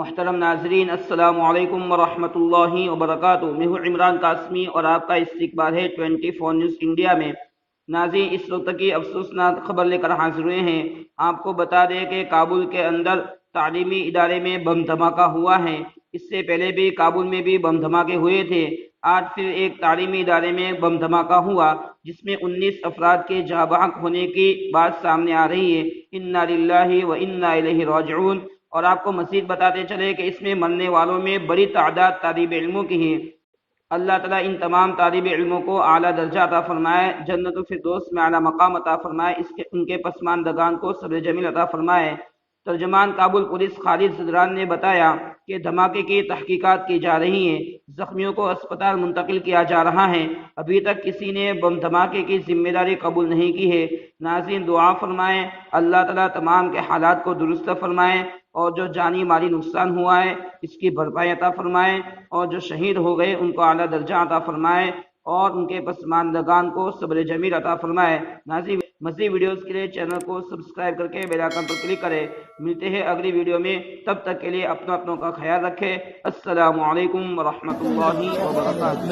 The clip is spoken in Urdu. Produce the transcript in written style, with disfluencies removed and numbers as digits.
محترم ناظرین، السلام علیکم ورحمۃ اللہ وبرکاتہ۔ میں ہوں عمران قاسمی اور آپ کا استقبال ہے 24 نیوز انڈیا میں۔ ناظرین، اس وقت کی افسوسناک خبر لے کر حاضر ہوئے ہیں۔ آپ کو بتا دیں کہ کابل کے اندر تعلیمی ادارے میں بم دھماکہ ہوا ہے۔ اس سے پہلے بھی کابل میں بھی بم دھماکے ہوئے تھے۔ آج پھر ایک تعلیمی ادارے میں بم دھماکہ ہوا جس میں 19 افراد کے جاں بحق ہونے کی بات سامنے آ رہی ہے۔ انا للہ و انا الیہ راجعون۔ اور آپ کو مزید بتاتے چلے کہ اس میں مرنے والوں میں بڑی تعداد طالب علموں کی ہے۔ اللہ تعالیٰ ان تمام طالب علموں کو اعلیٰ درجہ عطا فرمائے، جنت الفردوس میں اعلیٰ مقام عطا فرمائے، ان کے پسماندگان کو صبر جمیل عطا فرمائے۔ ترجمان کابل پولیس خالد زدران نے بتایا کہ دھماکے کی تحقیقات کی جا رہی ہیں، زخمیوں کو اسپتال منتقل کیا جا رہا ہے۔ ابھی تک کسی نے بم دھماکے کی ذمہ داری قبول نہیں کی ہے۔ ناظرین، دعا فرمائیں اللہ تعالیٰ تمام کے حالات کو درست فرمائے، اور جو جانی مالی نقصان ہوا ہے اس کی بھرپائی عطا فرمائے، اور جو شہید ہو گئے ان کو اعلیٰ درجہ عطا فرمائے، اور ان کے پسماندگان کو صبر جمیل عطا فرمائے۔ ناظرین، مزید ویڈیوز کے لیے چینل کو سبسکرائب کر کے بیل آئکن پر کلک کریں۔ ملتے ہیں اگلی ویڈیو میں، تب تک کے لیے اپنوں کا خیال رکھیں۔ السلام علیکم ورحمۃ اللہ وبرکاتہ۔